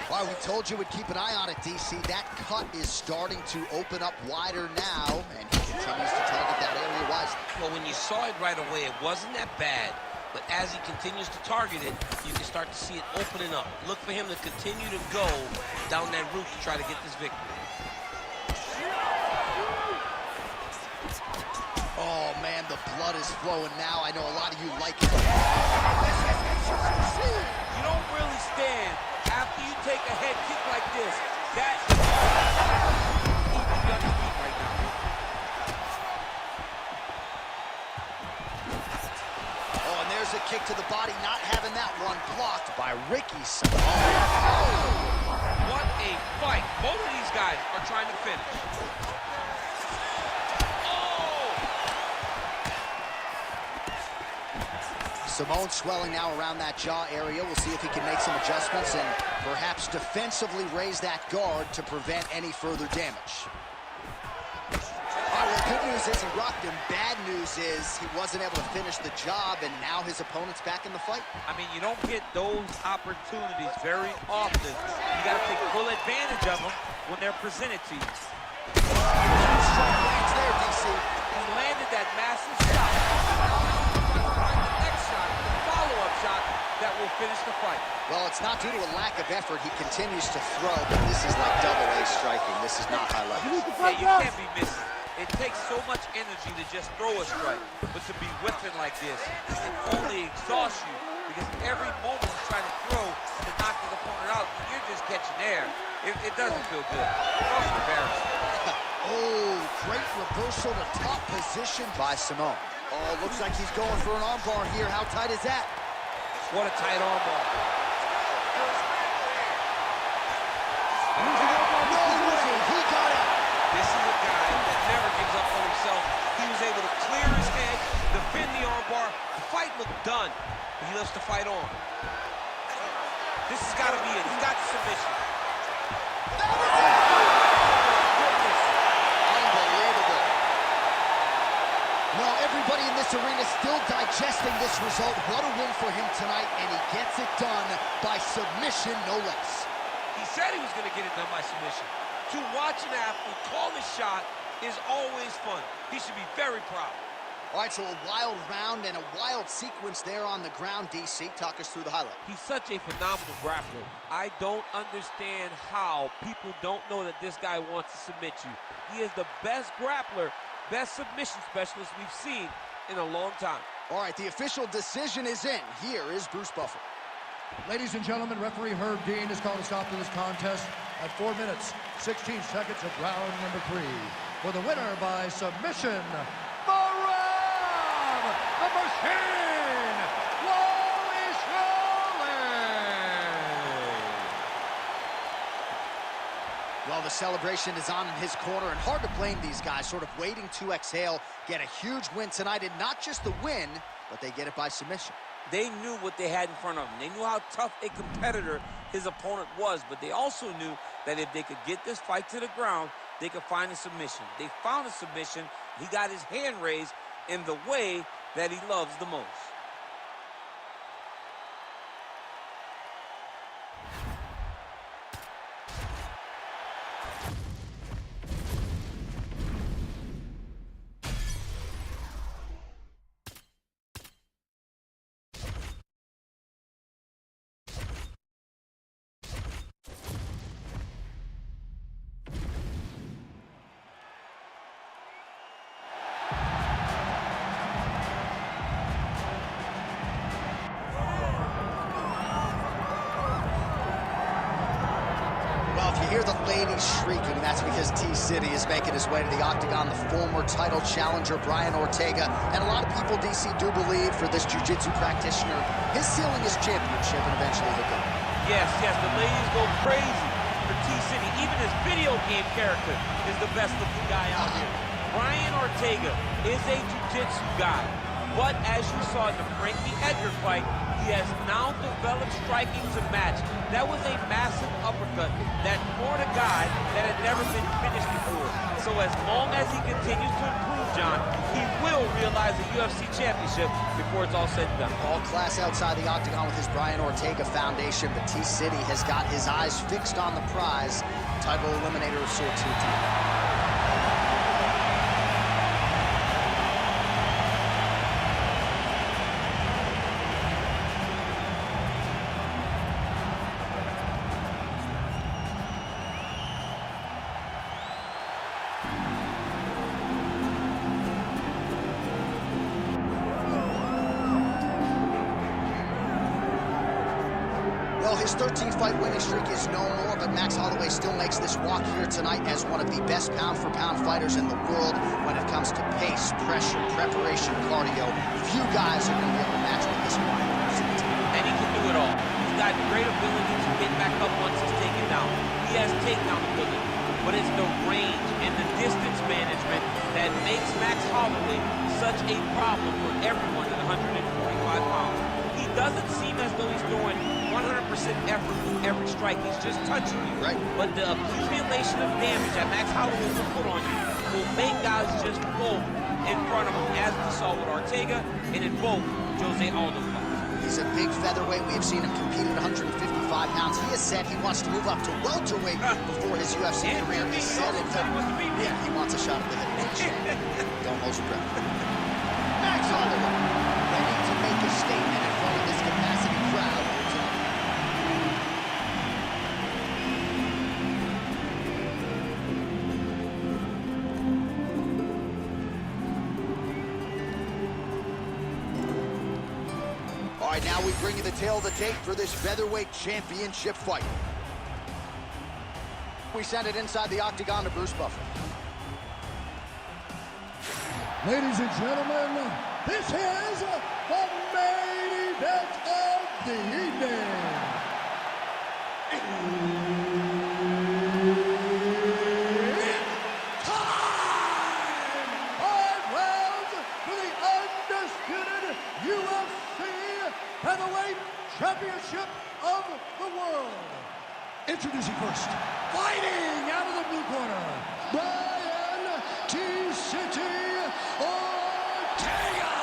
Well, we told you we'd keep an eye on it, DC. That cut is starting to open up wider now, and he continues to target that area wisely. Well, when you saw it right away, it wasn't that bad. But as he continues to target it, you can start to see it opening up. Look for him to continue to go down that route to try to get this victory. Oh, man, the blood is flowing now. I know a lot of you like it. You don't really stand after you take a head kick like this. That is keeping you on your feet right now. Oh, and there's a kick to the body, not having that one blocked by Ricky Simone. What a fight. Both of these guys are trying to finish. Simone swelling now around that jaw area. We'll see if he can make some adjustments and perhaps defensively raise that guard to prevent any further damage. All right, well, good news is he rocked him. Bad news is he wasn't able to finish the job, and now his opponent's back in the fight. I mean, you don't get those opportunities very often. You got to take full advantage of them when they're presented to you. Strike lands there, DC. He landed that massive shot. The next shot, the follow-up shot that will finish the fight. Well, it's not due to a lack of effort. He continues to throw, but this is like double-A striking. This is not high level. Yeah, you can't be missing. It takes so much energy to just throw a strike, but to be whipping like this, it only exhausts you because every moment you try to throw to knock the opponent out, you're just catching air, it doesn't feel good. It's also embarrassing. Oh, great reversal to top position by Simone. Oh, looks like he's going for an armbar here. How tight is that? What a tight armbar. No way, he got it. This is a guy that never gives up on himself. He was able to clear his head, defend the armbar. The fight looked done, but he loves to fight on. This has got to be it. He's got the submission. That is it. Unbelievable. Well, everybody in this arena still digesting this result. What a win for him tonight, and he gets it done by submission, no less. He said he was going to get it done by submission. To watch an athlete call his shot is always fun. He should be very proud. All right, so a wild round and a wild sequence there on the ground. DC, talk us through the highlight. He's such a phenomenal grappler. I don't understand how people don't know that this guy wants to submit you. He is the best grappler, best submission specialist we've seen in a long time. All right, the official decision is in. Here is Bruce Buffer. Ladies and gentlemen, referee Herb Dean has called a stop to this contest at 4 minutes, 16 seconds of round number 3. For the winner by submission, the machine, Dvalishvili! Well, the celebration is on in his corner, and hard to blame these guys, sort of waiting to exhale, get a huge win tonight, and not just the win, but they get it by submission. They knew what they had in front of them. They knew how tough a competitor his opponent was, but they also knew that if they could get this fight to the ground, they could find a submission. They found a submission. He got his hand raised in the way that he loves the most. Hear the ladies shrieking, and that's because T-City is making his way to the octagon, the former title challenger, Brian Ortega. And a lot of people, DC, do believe for this jiu-jitsu practitioner, his ceiling is championship, and eventually he'll go. Yes, the ladies go crazy for T-City. Even his video game character is the best-looking guy out here. Brian Ortega is a jiu-jitsu guy, but as you saw in the Frankie Edgar fight, he has now developed striking to match. That was a massive uppercut that floored a guy that had never been finished before. So as long as he continues to improve, John, he will realize a UFC championship before it's all said and done. All class outside the octagon with his Brian Ortega foundation, but T-City has got his eyes fixed on the prize, title eliminator of sorts here tonight. His 13-fight winning streak is no more, but Max Holloway still makes this walk here tonight as one of the best pound-for-pound fighters in the world when it comes to pace, pressure, preparation, cardio. Few guys are going to be able to match with this one. And he can do it all. He's got great ability to get back up once he's taken down. He has takedown ability, but it's the range and the distance management that makes Max Holloway such a problem for everyone at 145 pounds. He doesn't seem as though he's throwing 100% effort with every strike. He's just touching you. Right. But the accumulation of damage that Max Holloway will put on you will make guys just fold in front of him, as we saw with Ortega and in both Jose Aldo fights. He's a big featherweight. We have seen him compete at 155 pounds. He has said he wants to move up to welterweight before his UFC career is set. Yeah, he wants a shot at the head. Don't hold your breath. Max Holloway, ready to make a statement in front of this capacity crowd. All right, now we bring you the tail of the tape for this featherweight championship fight. We send it inside the octagon to Bruce Buffer. Ladies and gentlemen, this is the main event of the evening. It's time! 5 rounds for the undisputed UFC Heavyweight Championship of the world. Introducing first, fighting out of the blue corner, Brian T-City Ortega!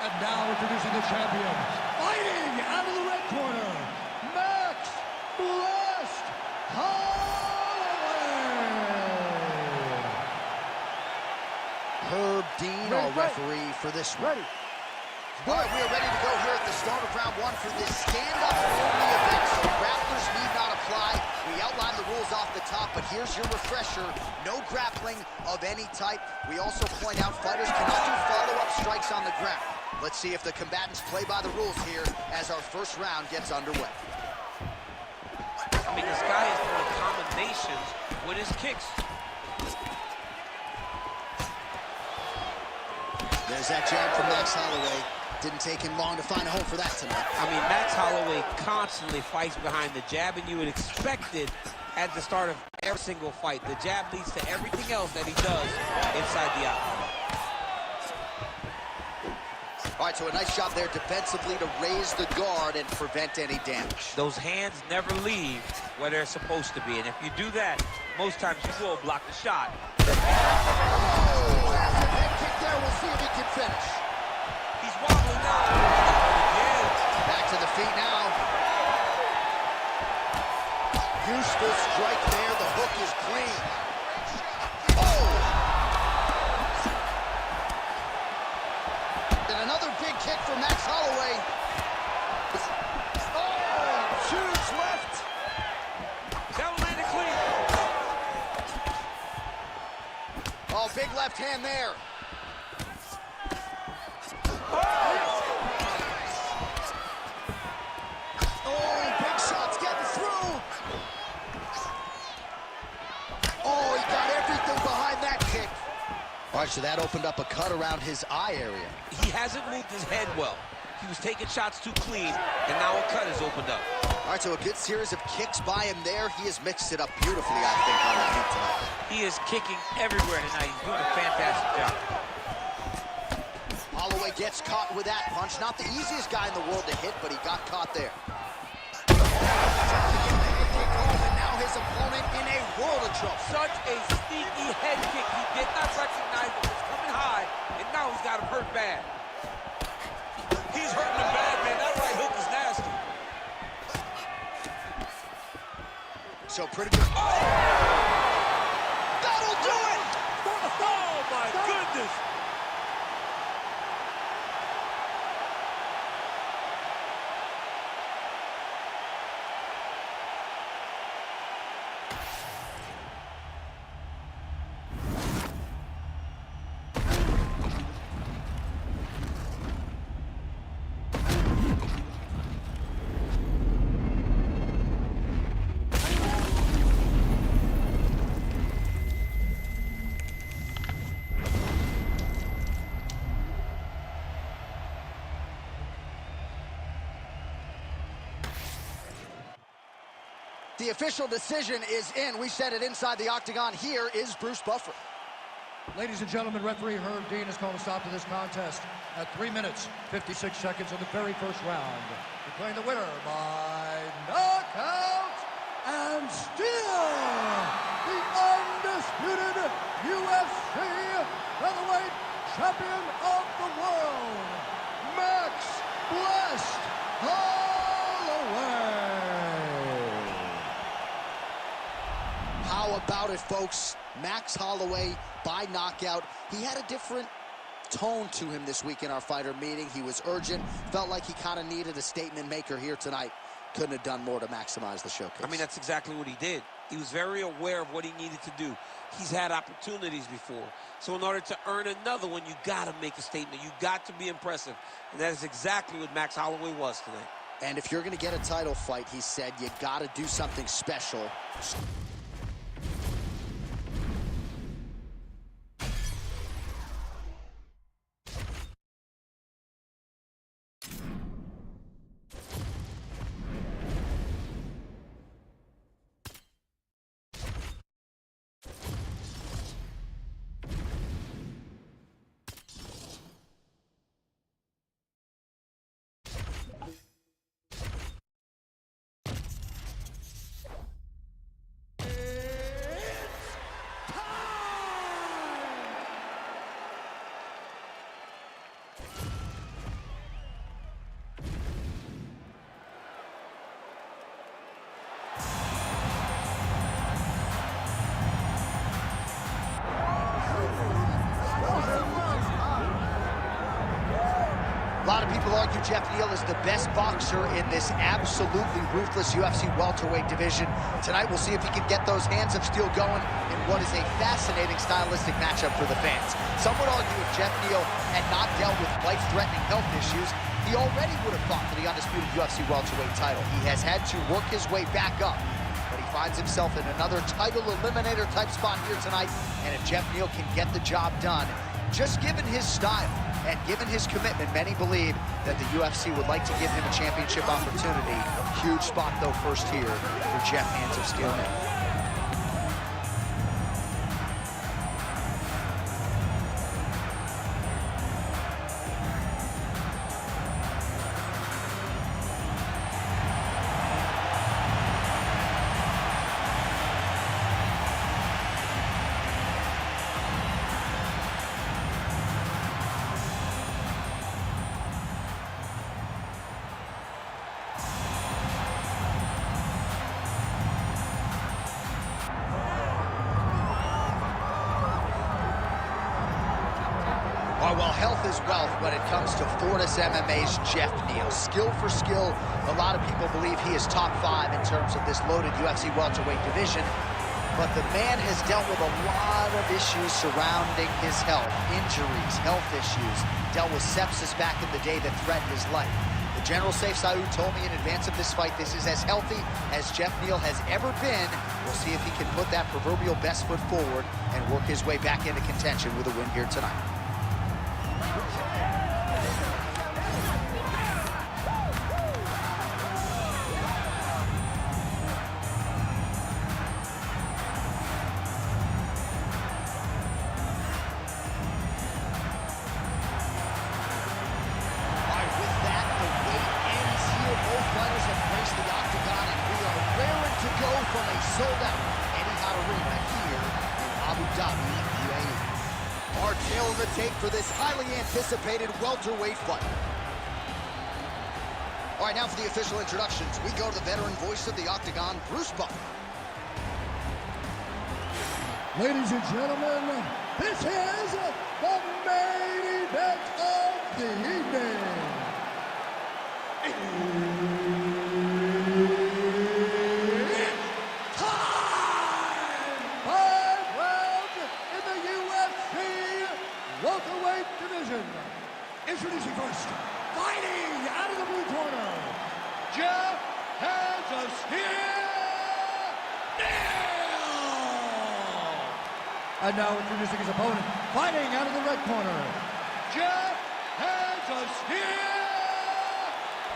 And now introducing the champion, fighting out of the red corner, Max Blessed Holloway! Herb Dean, our referee for this one. Ready. All right, we are ready to go here at the start of round 1 for this stand-up only event. So grapplers need not apply. We outlined the rules off the top, but here's your refresher. No grappling of any type. We also point out fighters cannot do follow-up strikes on the ground. Let's see if the combatants play by the rules here as our first round gets underway. I mean, this guy is throwing combinations with his kicks. There's that jab from Max Holloway. Didn't take him long to find a home for that tonight. I mean, Max Holloway constantly fights behind the jab, and you would expect it at the start of every single fight. The jab leads to everything else that he does inside the octagon. All right, so a nice shot there defensively to raise the guard and prevent any damage. Those hands never leave where they're supposed to be, and if you do that, most times you will block the shot. Oh, there's a head kick there. We'll see if he can finish. He's wobbling now. Again. Back to the feet now. Useful strike there. The hook is clean. Oh! And another big kick from Max Holloway. Oh! Huge left. That one landed clean. Oh, big left hand there. Oh, big shots getting through. Oh, he got everything behind that kick. All right, so that opened up a cut around his eye area. He hasn't moved his head well. He was taking shots too clean, and now a cut has opened up. All right, so a good series of kicks by him there. He has mixed it up beautifully, I think, on the feet tonight. He is kicking everywhere tonight. He's doing a fantastic job. Holloway gets caught with that punch. Not the easiest guy in the world to hit, but he got caught there. And now his opponent in a world of trouble. Such a sneaky head kick. He did not recognize it was coming high, and now he's got him hurt bad. He's hurting him bad, man. That right hook is nasty. So pretty good. Oh! That'll do it! Oh, my goodness. The official decision is in. We set it inside the octagon. Here is Bruce Buffer. Ladies and gentlemen, referee Herb Dean has called a stop to this contest at 3 minutes, 56 seconds of the very first round. Declaring the winner by knockout and still the undisputed UFC Heavyweight Champion of the world, Max Blessed Holloway. How about it, folks? Max Holloway by knockout. He had a different tone to him this week in our fighter meeting. He was urgent, felt like he kind of needed a statement maker here tonight. Couldn't have done more to maximize the showcase. I mean, that's exactly what he did. He was very aware of what he needed to do. He's had opportunities before. So in order to earn another one, you got to make a statement. You got to be impressive. And that is exactly what Max Holloway was tonight. And if you're going to get a title fight, he said, you got to do something special. A lot of people argue Jeff Neal is the best boxer in this absolutely ruthless UFC welterweight division. Tonight, we'll see if he can get those hands of steel going in what is a fascinating stylistic matchup for the fans. Some would argue if Jeff Neal had not dealt with life-threatening health issues, he already would have fought for the undisputed UFC welterweight title. He has had to work his way back up, but he finds himself in another title eliminator type spot here tonight. And if Jeff Neal can get the job done, just given his style and given his commitment, many believe that the UFC would like to give him a championship opportunity. Huge spot, though, first here for Jeff Hands of Steel Neal. Well, health is wealth when it comes to Fortis MMA's Jeff Neal. Skill for skill, a lot of people believe he is top 5 in terms of this loaded UFC welterweight division. But the man has dealt with a lot of issues surrounding his health. Injuries, health issues, dealt with sepsis back in the day that threatened his life. The General Saif Saud told me in advance of this fight, this is as healthy as Jeff Neal has ever been. We'll see if he can put that proverbial best foot forward and work his way back into contention with a win here tonight. Sold-out Eddie Arena here in Abu Dhabi, UAE. Our tail on the tape for this highly anticipated welterweight fight. All right, now for the official introductions. We go to the veteran voice of the Octagon, Bruce Buffer. Ladies and gentlemen, this is the main event of the evening. Welterweight division. Introducing first, fighting out of the blue corner, Jeff Hands of Steel Neal. And now introducing his opponent, fighting out of the red corner, Jeff Hands of Steel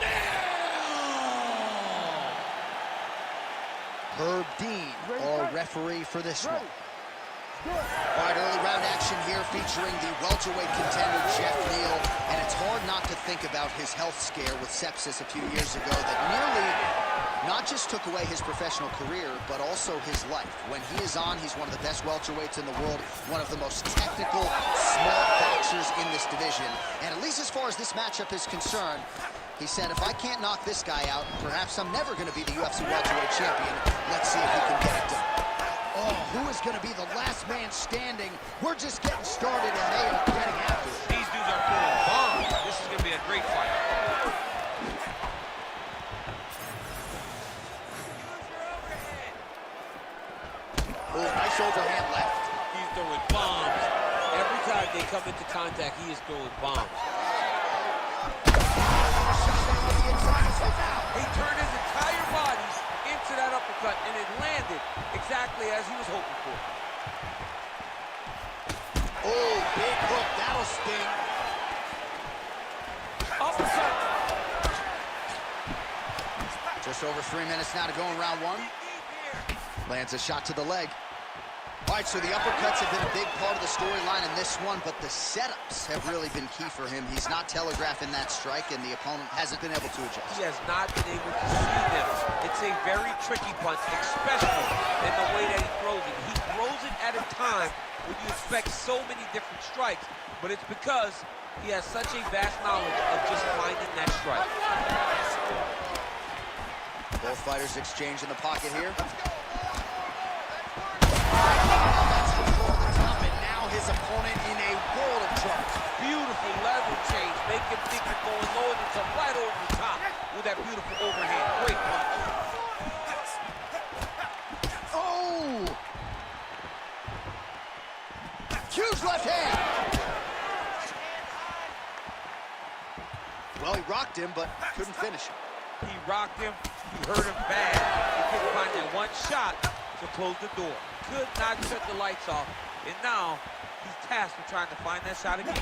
Neal. Herb Dean, our referee for this one. All right, early round action here featuring the welterweight contender, Jeff Neal. And it's hard not to think about his health scare with sepsis a few years ago that nearly not just took away his professional career, but also his life. When he is on, he's one of the best welterweights in the world, one of the most technical, smart boxers in this division. And at least as far as this matchup is concerned, he said, if I can't knock this guy out, perhaps I'm never going to be the UFC welterweight champion. Let's see if he can get it done. Oh, who is going to be the last man standing? We're just getting started, and they are getting after it. These dudes are pulling bombs. This is going to be a great fight. Oh, nice overhand left. He's throwing bombs. Every time they come into contact, he is throwing bombs. Shot down on the inside. He turned his entire body into that uppercut, and it landed exactly as he was hoping for. Oh, big hook. That'll sting. Uppercut. Just over 3 minutes now to go in round one. Lands a shot to the leg. All right, so the uppercuts have been a big part of the storyline in this one, but the setups have really been key for him. He's not telegraphing that strike, and the opponent hasn't been able to adjust. He has not been able to see them. It's a very tricky punch, especially in the way that he throws it. He throws it at a time when you expect so many different strikes, but it's because he has such a vast knowledge of just finding that strike. Both fighters exchange in the pocket here. His opponent in a world of trouble. Beautiful level change. Make him think you're going low, and it's right over the top with that beautiful overhand. Great punch. Oh! Huge left hand. Well, he rocked him, but couldn't finish him. He rocked him. He hurt him bad. He couldn't find that one shot to close the door. Could not shut the lights off. And now, he's tasked with trying to find that shot again.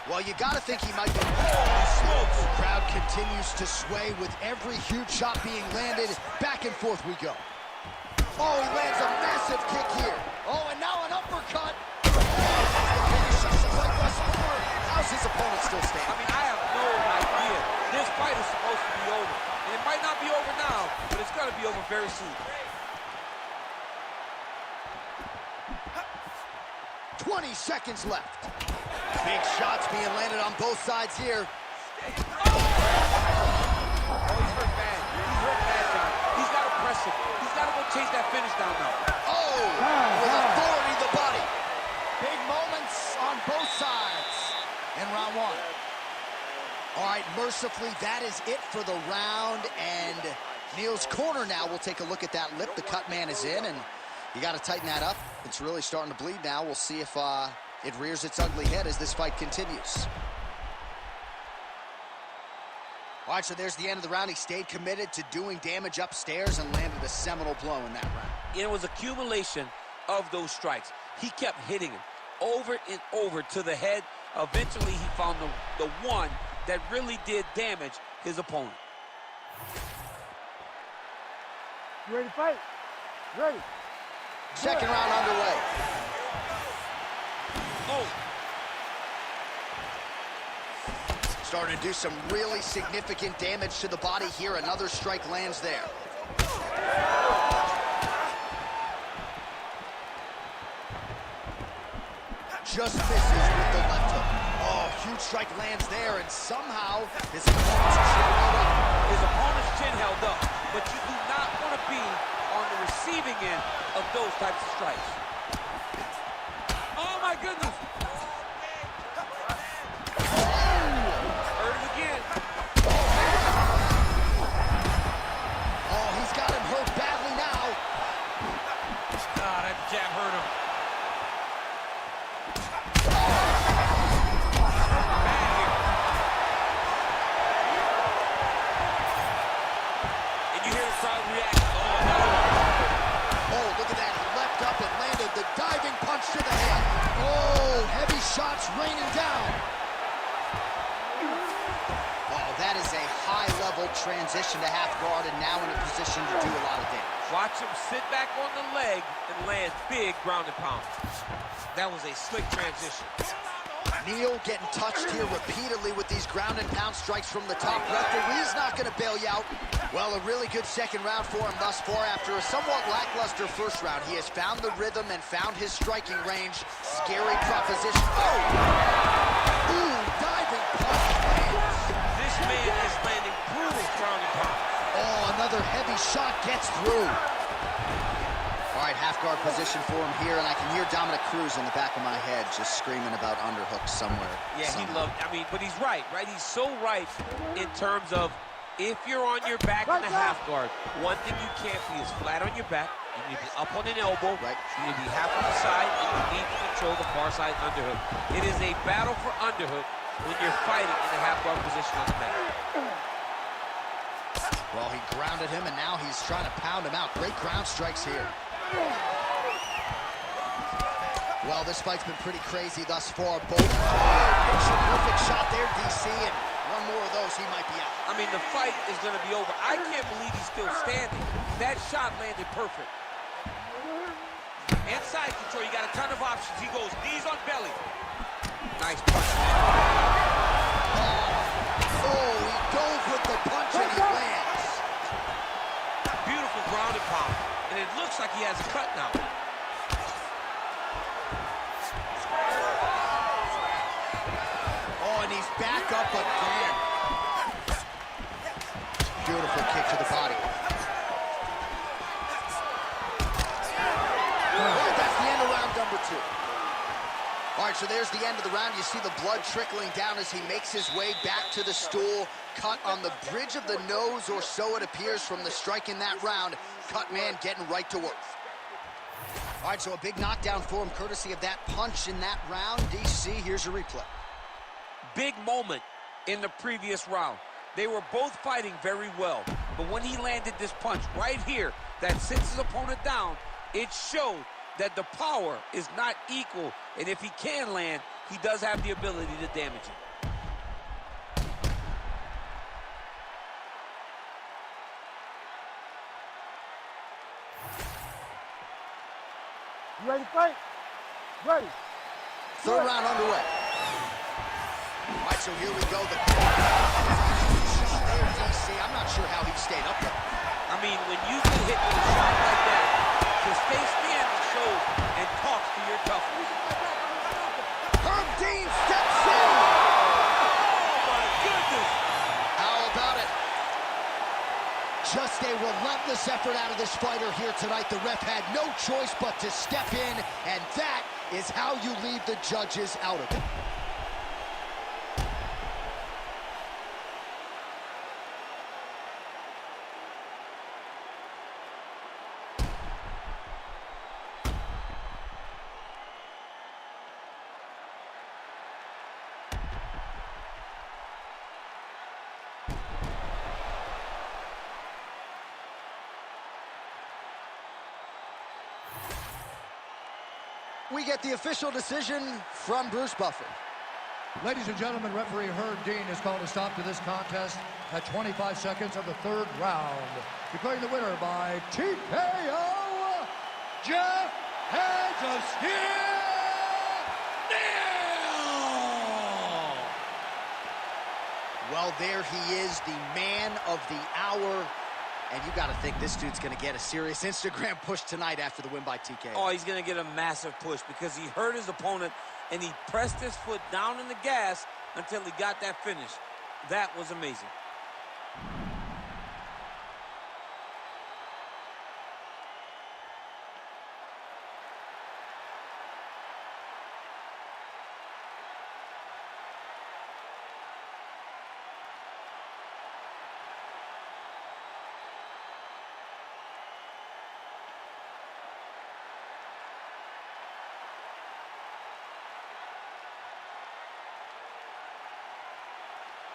Well, you gotta think he might be. The crowd continues to sway with every huge shot being landed. Back and forth we go. Oh, he lands a massive kick here. Oh, and now an uppercut. How's his opponent still standing? I mean, I have no idea. This fight is supposed to be over. And it might not be over now, but it's gonna be over very soon. 20 seconds left. Big shots being landed on both sides here. Oh, he's hurt bad. He's hurt bad, John. He's got to press him. He's got to go chase that finish down now. Oh, with authority the body. Big moments on both sides in round one. All right, mercifully, that is it for the round. And Neal's corner now. We'll take a look at that lip. The cut man is in, and you got to tighten that up. It's really starting to bleed now. We'll see if it rears its ugly head as this fight continues. All right, so there's the end of the round. He stayed committed to doing damage upstairs and landed a seminal blow in that round. It was accumulation of those strikes. He kept hitting him over and over to the head. Eventually, he found the one that really did damage his opponent. You ready to fight? Ready. Second round underway. Oh. Starting to do some really significant damage to the body here. Another strike lands there. Just misses with the left hook. Oh, huge strike lands there, and somehow his opponent's chin held up. His opponent's chin held up, but you do not want to be on the receiving end of those types of strikes. Oh my goodness! Hurt him again. Oh, he's got him hurt badly now. Ah, that jab hurt him. And you hear the crowd react. Oh, look at that. He leapt up and landed the diving punch to the head. Oh, heavy shots raining down. Oh, that is a high-level transition to half guard and now in a position to do a lot of damage. Watch him sit back on the leg and land big ground and pound. That was a slick transition. Neal getting touched here repeatedly with these ground and pound strikes from the top. Referee's not going to bail you out. Well, a really good second round for him thus far. After a somewhat lackluster first round, he has found the rhythm and found his striking range. Scary proposition. Oh! Ooh, diving punch lands. This man is landing brutal ground and pound. Oh, another heavy shot gets through. All right, half guard position for him here, and I can hear Dominic Cruz in the back of my head just screaming about underhooks somewhere. Yeah, he loved, I mean, but he's right? He's so right in terms of if you're on your back in the half guard, one thing you can't be is flat on your back. You need to be up on an elbow. Right. You need to be half on the side, and you need to control the far side underhook. It is a battle for underhook when you're fighting in the half-guard position on the mat. Well, he grounded him, and now he's trying to pound him out. Great ground strikes here. Well, this fight's been pretty crazy thus far. Both perfect shot there, DC, and one more of those, he might be out. I mean, the fight is going to be over. I can't believe he's still standing. That shot landed perfect. And side control, you got a ton of options. He goes knees on belly. Nice punch. Oh, he dove with the punch and he lands. Beautiful grounded pound. And it looks like he has a cut now. Oh, and he's back up again. Beautiful kick to the body. Oh, that's the end of round number 2. All right, so there's the end of the round. You see the blood trickling down as he makes his way back to the stool. Cut on the bridge of the nose, or so it appears from the strike in that round. Cut man getting right to work. All right, so a big knockdown for him, courtesy of that punch in that round. DC, here's your replay. Big moment in the previous round. They were both fighting very well, but when he landed this punch right here that sits his opponent down, it showed that the power is not equal, and if he can land, he does have the ability to damage him. You ready to fight? Ready. Third round underway. All right, so here we go. The DC, I'm not sure how he stayed up there. I mean, when you get hit with a shot like that, to stay standing shows and talks to your toughness. Herb Dean steps in. Oh, my goodness. How about it? Just a relentless effort out of this fighter here tonight. The ref had no choice but to step in, and that is how you leave the judges out of it. We get the official decision from Bruce Buffer. Ladies and gentlemen, referee Herb Dean has called a stop to this contest at 25 seconds of the third round, declaring the winner by TKO, Jeff Hands of Steel, Neal! Well, there he is, the man of the hour. And you got to think this dude's going to get a serious Instagram push tonight after the win by TKO. Oh, he's going to get a massive push because he hurt his opponent and he pressed his foot down in the gas until he got that finish. That was amazing.